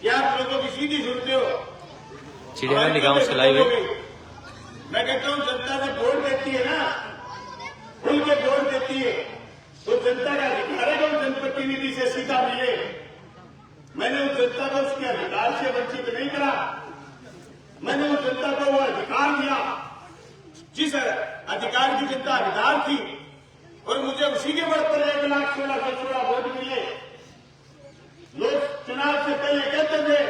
क्या आप लोगों की सीधी सुनते हो? चिड़िया गांव से लाइव है। मैं कहता हूँ जनता ने वोट देती है ना, खुल के वोट देती है तो जनता का अधिकार है कि वो जनप्रतिनिधि से सीधा मिले। मैंने उस जनता को उसके अधिकार से वंचित नहीं करा, मैंने उस जनता को वो अधिकार दिया जिस अधिकार की जनता हकदार थी, और मुझे उसी के बल पर 1,16,16 वोट मिले। लोग चुनाव से पहले कहते थे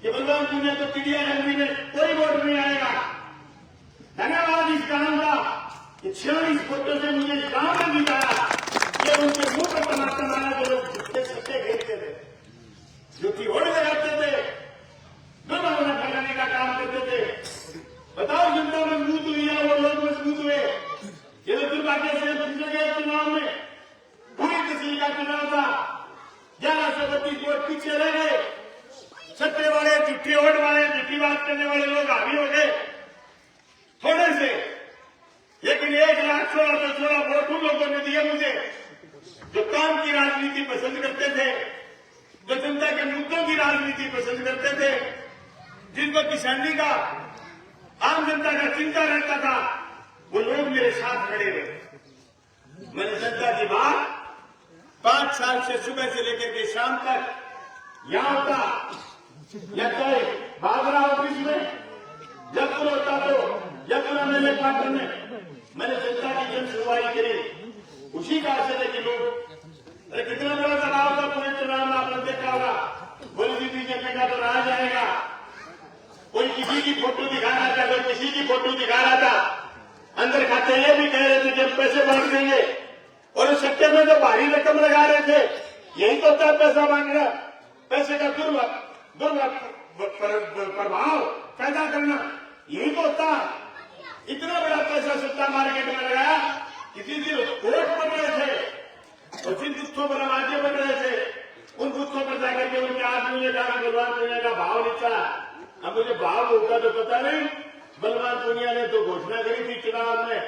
कि बलवान पुनिया तो चिड़ियाघर में कोई वोट नहीं आएगा। धन्यवाद इस काम का कि 46 वोटों से मुझे इस गांव में जिताया। ये उनके मुंह पर तमाशा मारा जो लोग झूठे सत्ते घेरते थे, झूठी वोट लगाते थे, दुर्भावना फैलाने का काम करते थे। बताओ जनता मजबूत हुई है, वो लोग मजबूत हुए। ये तो दुर्भाग्य से पिछले गए चुनाव में पूरी तहसील का चुनाव था, 1132 वोट पीछे रह गए। सत्ते वाले, झूठी वोट वाले, झूठी बात करने वाले लोग हावी हो गए थोड़े से। लेकिन 1,16,16 वोट उन लोगों ने दिए मुझे जो काम की राजनीति पसंद करते थे, जो जनता के मुद्दों की राजनीति पसंद करते थे, जिनको किसानी का, आम जनता का चिंता रहता था, वो लोग मेरे साथ खड़े रहे। मैंने जनता की बात 5 साल से सुबह से लेकर के शाम तक यहां होता, या चाहे बागरा ऑफिस में, जब होता तो यमुना मेले पार्टी में मैंने जनता की जन सुनवाई करी। उसी का असर है कि लोग, अरे कितना बड़ा दबाव था पूरे चुनाव में, आपने देखा होगा। बोली जी बीजेपी का तो राज आएगा, कोई किसी की फोटो दिखा रहा था, कोई किसी की फोटो दिखा रहा था। अंदर खाते ये भी कह रहे थे कि हम पैसे बांट देंगे, और इस सट्टे में जो भारी रकम लगा रहे थे, यही तो होता है पैसा बांटना, पैसे का प्रभाव पैदा करना, यही तो होता। इतना बड़ा पैसा सट्टा मार्केट में लगाया, किसी दिन कोर्ट बन रहे थे और जिन गुत्थों पर राज्य बन रहे थे, उन गुत्थों पर जाकर के उनके आदमी ने कहा बलवान पुनिया का भाव नीचा। अब मुझे भाव होगा तो पता नहीं। बलवान पुनिया ने तो घोषणा करी थी चुनाव में,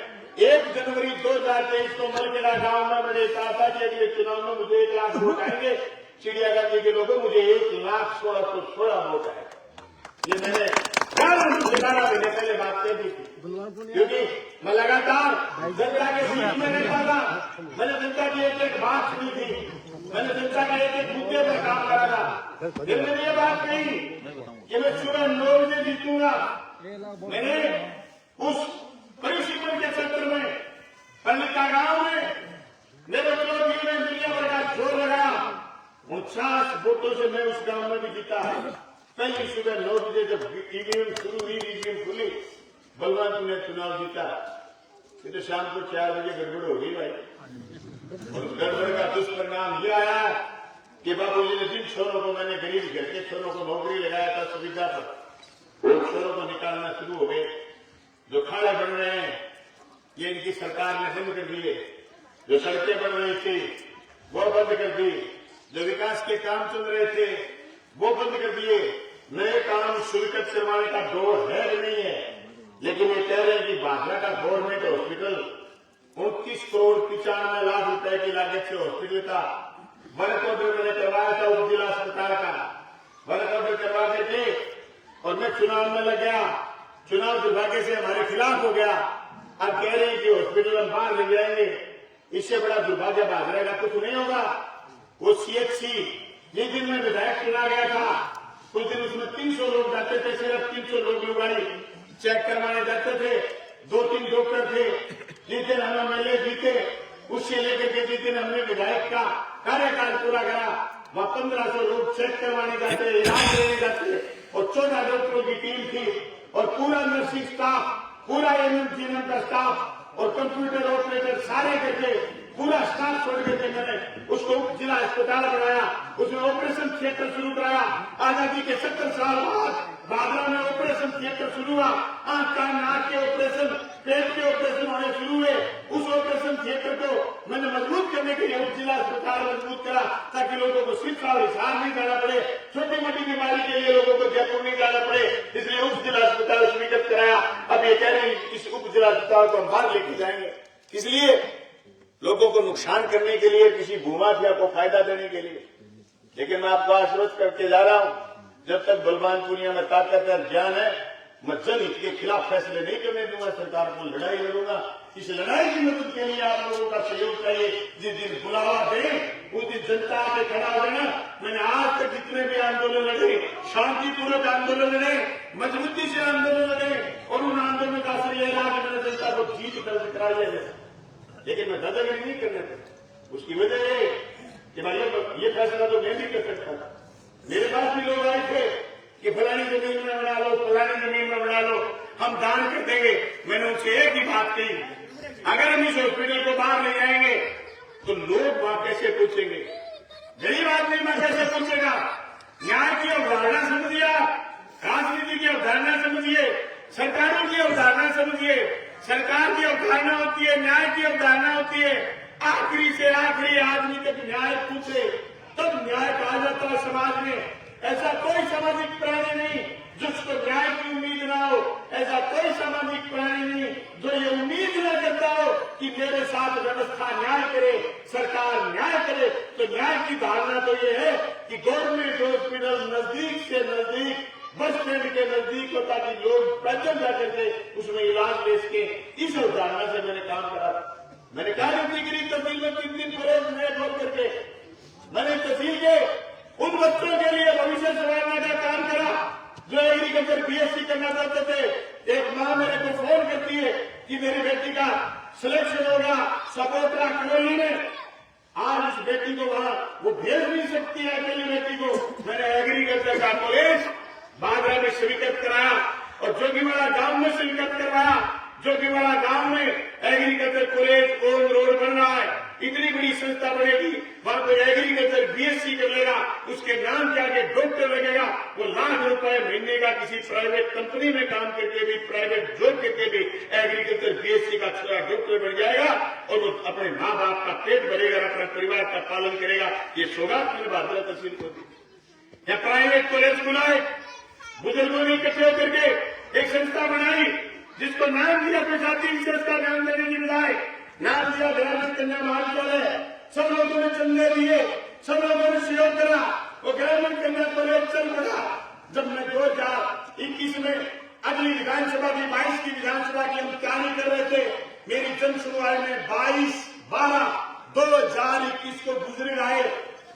1 जनवरी 2023 को मलकेरा गांव में मैंने कहा था कि अगले चुनाव में मुझे 1 लाख वोट आएंगे। चिड़ियाघर जी के लोगों मुझे 1,16,16 वोट आए। ये मैंने 11 महीने पहले बात कह दी थी, क्योंकि मैं लगातार जनता के बीच में रहता था। मैंने जनता की एक बात सुनी थी, मैंने जनता के एक मुद्दे पर काम करा था। फिर मैंने ये बात कही कि मैं सुबह 9 बजे जीतूंगा। मैंने उस परिशिष्ट के क्षेत्र में पंडिता गांव में मेरे विरोधी ने दुनिया भर का जोर लगाया। 49 वोटों से मैं उस गांव में भी जीता है। पहली सुबह 9 बजे जब ईवीएम शुरू हुई, ईवीएम खुली, बलवान ने चुनाव जीता। फिर तो शाम को 4 बजे गड़बड़ हो गई भाई, और गड़बड़ का दुष्परिणाम ये आया कि बाबूजी ने जिन छोरों को, मैंने गरीब घर के छोरों को नौकरी लगाया था सुविधा पर, वो छोरों को निकालना शुरू हो गए। जो खाड़े बन रहे हैं ये इनकी सरकार ने बंद कर दिए, जो सड़कें बन रही थी वो बंद कर दी, जो विकास के काम चल रहे थे वो बंद कर दिए। नए काम स्वीकृत करवाने का दौर है कि नहीं है, लेकिन ये कह रहे हैं कि बागरा का गवर्नमेंट हॉस्पिटल 29 करोड़ 95 लाख रुपए की लागत से हॉस्पिटल का वर्क ऑर्डर मैंने करवाया था उप जिला अस्पताल का, वर्क ऑर्डर करवा के थे, और मैं चुनाव में लग गया। चुनाव दुर्भाग्य से हमारे खिलाफ हो गया। अब कह रहे हैं कि हॉस्पिटल हम बाहर ले जाएंगे। इससे बड़ा दुर्भाग्य बागरा का कुछ नहीं होगा। वो सीएचसी जिस दिन में विधायक चुना गया था, उस दिन उसमें 300 लोग जाते थे, सिर्फ 300 लोग लुगाई चेक करवाने जाते थे, 2-3 डॉक्टर थे। जिस दिन हम एमएलए जीते, उससे लेकर के जिस दिन हमने विधायक का कार्यकाल पूरा करा, वहां 1500 लोग चेक करवाने जाते, इलाज लेने जाते, और 14 डॉक्टरों की टीम थी, और पूरा नर्सिंग स्टाफ, पूरा एमएमसीएम का स्टाफ और कंप्यूटर ऑपरेटर सारे करके पूरा स्टाफ छोड़ के थे। मैंने उसको उप जिला अस्पताल बनाया, उसमें ऑपरेशन थिएटर शुरू कराया। आजादी के 70 साल बाद बागरा में ऑपरेशन थिएटर शुरू हुआ। आंख कान नाक के ऑपरेशन, पेट के ऑपरेशन होने शुरू हुए। उस ऑपरेशन थिएटर को मैंने मजबूत करने के लिए उप जिला अस्पताल मजबूत करा, ताकि लोगों को सिरसा और हिसार नहीं जाना पड़े, छोटी मोटी बीमारी के लिए लोगों को जयपुर नहीं जाना पड़े, इसलिए उप जिला अस्पताल स्वीकृत कराया। अब ये कह रहे हैं इस उप जिला अस्पताल को हम बाहर लेके जाएंगे, इसलिए लोगों को नुकसान करने के लिए, किसी भूमाफिया को फायदा देने के लिए। लेकिन मैं आपको आश्वस्त करके जा रहा हूं जब तक बलवान पुनिया में ताकत और ज्ञान है, मैं जनहित के खिलाफ फैसले नहीं करने दूंगा। सरकार को लड़ाई लड़ूंगा। इस लड़ाई की मदद के लिए आप लोगों का सहयोग चाहिए। जिस दिन बुलावा दें उस दिन जनता पे खड़ा हो जाना। मैंने आज तक जितने भी आंदोलन लड़े, शांतिपूर्वक आंदोलन लड़े, मजबूती से आंदोलन लड़े और उन आंदोलन का असर यह रहा कि मैंने जनता को जीत दर्ज कराई है। लेकिन मैं दादागिरी नहीं करने देता। उसकी वजह ये कि भाई ये फैसला तो मैं भी कर सकता था। मेरे पास भी लोग आए थे कि फलानी जमीन में बना लो, फलानी जमीन में बना लो, हम दान कर देंगे। मैंने उनसे एक ही बात कही, अगर हम इस हॉस्पिटल को बाहर ले जाएंगे तो लोग वहां कैसे पूछेंगे? गरीब आदमी वहां कैसे पूछेगा? न्याय की अवधारणा समझिए, राजनीति की अवधारणा समझिए, सरकारों की अवधारणा समझिए। सरकार की अवधारणा होती है, न्याय की अवधारणा होती है, आखिरी से आखिरी आदमी तक न्याय पूछे तब न्याय कहा जाता है समाज में। ऐसा कोई सामाजिक प्राणी नहीं जिसको न्याय की उम्मीद ना हो। ऐसा कोई सामाजिक प्राणी नहीं जो ये उम्मीद न करता हो कि मेरे साथ व्यवस्था न्याय करे, सरकार न्याय करे। तो न्याय की धारणा तो ये है कि गवर्नमेंट हॉस्पिटल नजदीक से नजदीक, बस स्टैंड के नजदीक हो ताकि लोग पैदल जाकर के उसमें इलाज ले सके। इस अवधारणा से मैंने काम करा। मैंने गिरी तहसील में 3 करोड़ नए खोल करके मैंने तहसील के उन बच्चों के लिए भविष्य संवारने का काम करा जो एग्रीकल्चर बीएससी करना चाहते थे। एक माँ मेरे को फोन करती है कि मेरी बेटी का सिलेक्शन होगा सपोत्रा कॉलोनी में। आज उस बेटी को वहां वो भेज नहीं सकती है अकेली बेटी को। मैंने एग्रीकल्चर का कॉलेज बागरा में स्वीकृत कराया और जोगीवाड़ा गांव में स्वीकृत करवाया। जोगीवाड़ा गांव में एग्रीकल्चर कॉलेज ऑन रोड बन रहा है। इतनी बड़ी संस्था बनेगी, वहां कोई एग्रीकल्चर बीएससी कर लेगा, उसके नाम के आगे डॉक्टर लगेगा, वो लाख रुपए महीने का किसी प्राइवेट कंपनी में काम करके भी, प्राइवेट जॉब करके भी एग्रीकल्चर बीएससी का छोटा डॉक्टर बन जाएगा और वो अपने माँ बाप का पेट भरेगा, अपने परिवार का पालन करेगा। ये सौगात मैंने भादरा तहसील को दी। या प्राइवेट कॉलेज खुलाए, बुजुर्गों ने इकट्ठे होकर के एक संस्था बनाई जिसको नाम दिया प्रजाति विशेष का ध्यान देने की बजाय नाम दिया ग्रामीण कन्या महाविद्यालय। सब लोगों ने चंदे दिए, सब लोगों ने सहयोग करा, वो ग्रामीण कन्या कॉलेज चल पड़ा। जब मैं 2021 में अगली विधानसभा की 22 की विधानसभा की हम तैयारी कर रहे थे, मेरी जन सुनवाई में 22/12/2021 को बुजुर्ग आए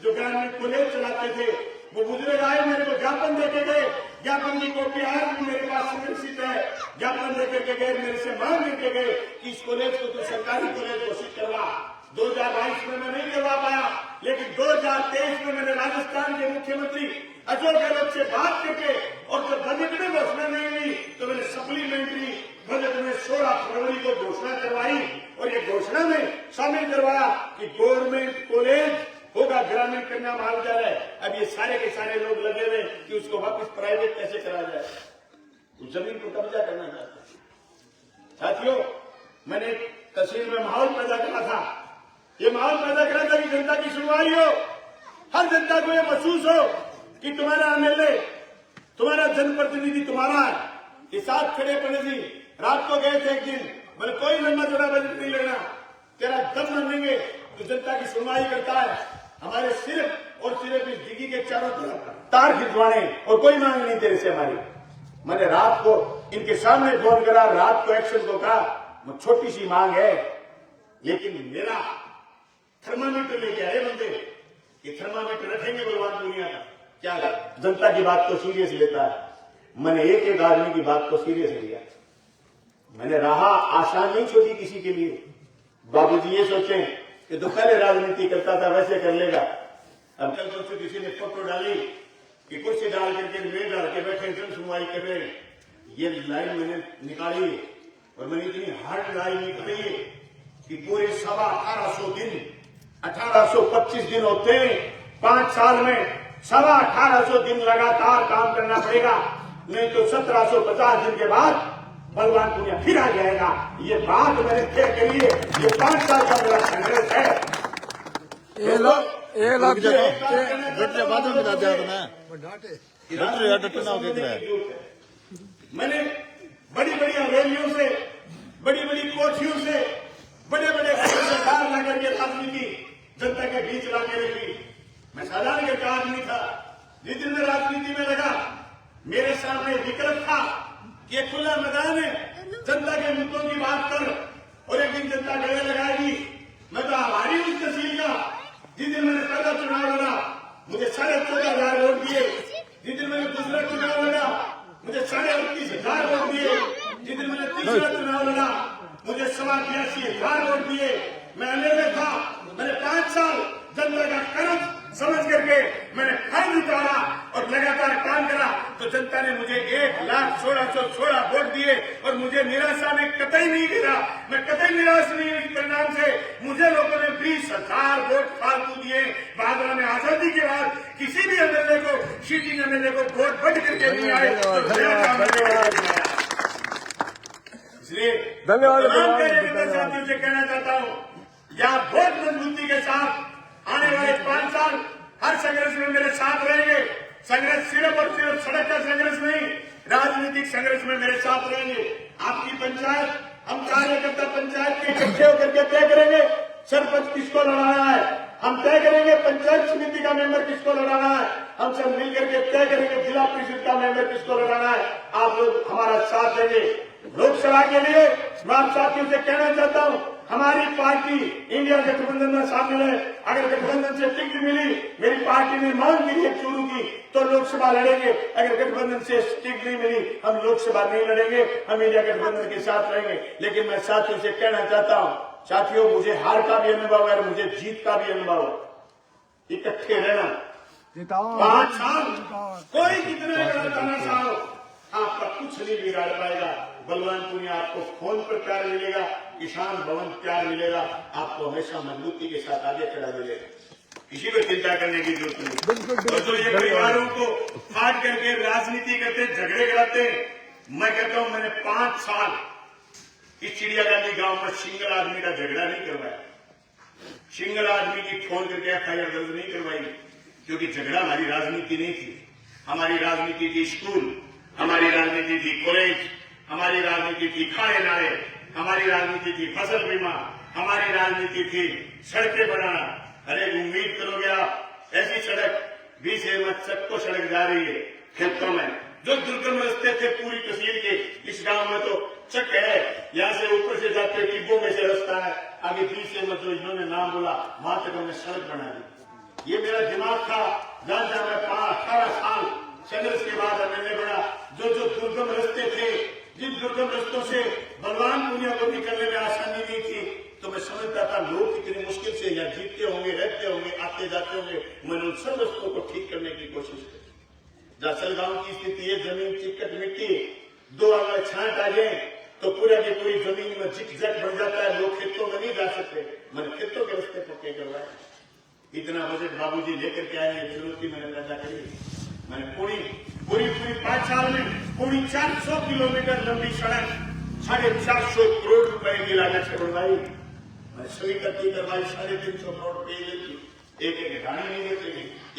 जो ग्रामीण कॉलेज चलाते थे। वो बुजुर्ग आए, मेरे को ज्ञापन देके गए। ज्ञापन की कॉपी आज भी मेरे पास संरक्षित है। ज्ञापन देकर के गए, मेरे से मांग करके गए कि इस कॉलेज को तो सरकारी कॉलेज घोषित करवा। 2022 में मैं नहीं करवा पाया, लेकिन 2023 में मैंने राजस्थान के मुख्यमंत्री अशोक गहलोत से बात करके और जब बजट में घोषणा नहीं हुई तो मैंने सप्लीमेंट्री बजट में 16 फरवरी को घोषणा करवाई और ये घोषणा में शामिल करवाया कि गवर्नमेंट कॉलेज होगा ग्रामीण कन्या महाविद्यालय। अब ये सारे के सारे लोग लगे हुए कि उसको वापस प्राइवेट कैसे करा जाए, उस जमीन को कब्जा करना चाहते हैं। साथियों, मैंने तहसील में माहौल पैदा करा था। ये माहौल पैदा करा था कि जनता की सुनवाई हो, हर जनता को ये महसूस हो कि तुम्हारा एमएलए, तुम्हारा जनप्रतिनिधि तुम्हारा है। ये साथ खड़े पड़े जी रात को गए थे एक दिन, मैंने कोई लंबा चौड़ा बजट नहीं लेना, तेरा दम मानेंगे तो जनता की सुनवाई करता है। हमारे सिर्फ और सिर्फ इस डिग्गी के चारों तरफ तार खिंचवाने और कोई मांग नहीं तेरे से हमारी। मैंने रात को इनके सामने फोन करा, रात को एक्शन को कहा छोटी सी मांग है, लेकिन मेरा थर्मामीटर लेके आए बंदे। ये थर्मामीटर रखेंगे भगवान दुनिया का क्या जनता की बात को सीरियस लेता है। मैंने एक एक आदमी की बात को सीरियस लिया। मैंने राह आसान नहीं छोड़ी किसी के लिए। बाबूजी ये सोचें कि तो पहले राजनीति करता था वैसे कर लेगा। अब कल परसों किसी ने फोटो डाली कि कुर्सी डाल करके मेज डाल के बैठे जन सुनवाई कर रहे हैं। ये लाइन मैंने निकाली और मैंने इतनी हार्ड लाइन निकाली कि पूरे 1850 दिन 1825 दिन होते हैं 5 साल में, 1850 दिन लगातार काम करना पड़ेगा, नहीं तो 1750 दिन के बाद बलवान पुनिया फिर आ जाएगा। ये बात मैंने तय करी है। ये 5 साल का मेरा संघर्ष है। मैंने बड़ी बड़ी हवेलियों से, बड़ी बड़ी कोठियों से, बड़े बड़े सरकार ला करके राजनीति जनता के बीच ला के रखी। मैं साधारण का आदमी था। जिस दिन मैं राजनीति में लगा मेरे सामने विकल्प था कि ये खुला मैदान है, जनता के मुद्दों की बात कर, और एक दिन जनता गले लगाएगी। मैं तो आभारी हूं उस तहसील का। जिस दिन मैंने पहला चुनाव लड़ा मुझे 14,500 वोट दिए। जिस दिन मैंने दूसरा चुनाव लड़ा मुझे 38,500 वोट दिए। जिस दिन मैंने तीसरा चुनाव लड़ा मुझे 82,000 वोट दिए। मैं अले में था, मैंने 5 साल जनता का कर्ज समझ करके मैंने फर्ज उतारा और लगातार काम करा, तो जनता ने मुझे 1,16,16 वोट दिए और मुझे निराशा ने कतई नहीं गिरा। मैं कतई निराश नहीं हुई। परिणाम से मुझे लोगों ने 20,000 वोट फालतू दिए। बादल में आजादी के बाद किसी भी एमएलए को, सीटिंग एमएलए को वोट बढ़ करके नहीं आए, तो मेरा काम इसलिए धन्यवाद साथियों से कहना चाहता हूँ, यहाँ बहुत मजबूती के साथ आने वाले 5 साल हर संघर्ष में मेरे साथ रहेंगे। संघर्ष सिर्फ और सिर्फ सड़क का संघर्ष नहीं, राजनीतिक संघर्ष में मेरे साथ रहेंगे। आपकी पंचायत, हम कार्यकर्ता पंचायत के इकट्ठे होकर के तय करेंगे सरपंच किसको लड़ाना है, हम तय करेंगे पंचायत समिति का मेंबर किसको लड़ाना है, हम सब मिलकर के तय करेंगे जिला परिषद का मेंबर किसको लड़ाना है। आप लोग हमारा साथ देंगे। लोकसभा के लिए मैं आप साथियों से कहना चाहता हूं, हमारी पार्टी इंडिया गठबंधन में शामिल है। अगर गठबंधन से टिकट मिली, मेरी पार्टी ने मांग की है चुरू की, तो लोकसभा लड़ेंगे। अगर गठबंधन से टिकट नहीं मिली, हम लोकसभा नहीं लड़ेंगे, हम इंडिया गठबंधन के साथ रहेंगे। लेकिन मैं साथियों से कहना चाहता हूं, साथियों मुझे हार का भी अनुभव है और मुझे जीत का भी अनुभव है। इकट्ठे रहना, 5 साल कोई कितना बड़ा तानाशाह हो, आपका कुछ नहीं बिगाड़ पाएगा। बलवानपुर में आपको फोन पर प्यार मिलेगा, किसान भवन प्यार मिलेगा, आपको हमेशा मजबूती के साथ आगे खड़ा मिलेगा। किसी को चिंता करने की जरूरत नहीं। और जो ये परिवारों को फाड़ करके राजनीति करते, झगड़े कराते, मैं कहता हूं मैंने 5 साल इस चिड़ियागांधी गांव में सिंगल आदमी का झगड़ा नहीं करवाया, सिंगल आदमी की फोन करके एफआईआर दर्ज नहीं करवाई, क्योंकि झगड़ा हमारी राजनीति नहीं थी। हमारी राजनीति थी स्कूल, हमारी राजनीति थी कॉलेज, हमारी राजनीति थी खाने नाले, हमारी राजनीति थी फसल बीमा, हमारी राजनीति थी सड़कें बनाना। अरे उम्मीद करोगे आप ऐसी सड़क 20 अहमद तक को सड़क जा रही है खेतों में, जो दुर्गम रास्ते थे पूरी तहसील के, इस गांव में तो चक है, यहाँ से ऊपर से जाते टिब्बों में से रास्ता है, आगे 20 अहमद जो इन्होंने नाम बोला वहां तक हमने सड़क बना दी। ये मेरा दिमाग था, जहां जहां मैं 18 साल संघर्ष के बाद मैंने बड़ा, जो दुर्गम रास्ते थे, जिन दुर्गम रस्तों से बलवानपुर को निकलने में आसानी नहीं थी, तो मैं समझता था लोग कितनी मुश्किल से यहाँ जीतते होंगे, रहते होंगे, आते जाते होंगे। मैंने उन सब रस्तों को ठीक करने की कोशिश की। जासल गांव की स्थिति है, जमीन चिकट मिट्टी, 2 अगर छांट आ जाए तो पूरा की पूरी जमीन में झिकझक बन जाता है, लोग खेतों में नहीं जा सकते। मैंने खेतों के रस्ते पक्के करवाए। इतना बजट बाबूजी लेकर के आए, जरूरत की मैंने पैदा करी। मैंने पूरी 5 साल में पूरी 400 किलोमीटर लंबी सड़क 450 करोड़ रुपए की लागत से बनवाई। मैंने स्वीकृति करवाई, 350 करोड़ पेयजल की, एक गाड़ी नहीं देते।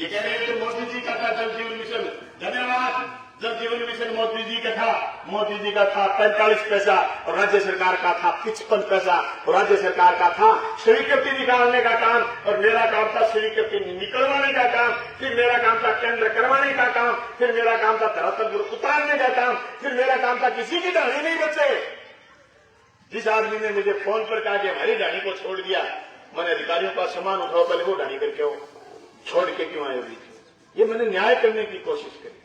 ये कह रहे हैं तो मोदी जी का था जल जीवन मिशन, धन्यवाद। जल जीवन मिशन मोदी जी का था, मोदी जी का था 45 पैसा और राज्य सरकार का था 55 पैसा, और राज्य सरकार का था स्वीकृति निकालने का काम और मेरा काम था स्वीकृति निकलवाने का काम, फिर मेरा काम था टेंडर करवाने का काम, फिर मेरा काम था धरातल पर उतारने का काम, फिर मेरा काम था किसी की दाढ़ी नहीं बचे। जिस आदमी ने मुझे फोन पर कहा कि हमारी दाढ़ी को छोड़ दिया, मैंने अधिकारियों का सामान उठाओ, पहले वो दाढ़ी करके हो, छोड़ के क्यों आए हुई, ये मैंने न्याय करने की कोशिश करी।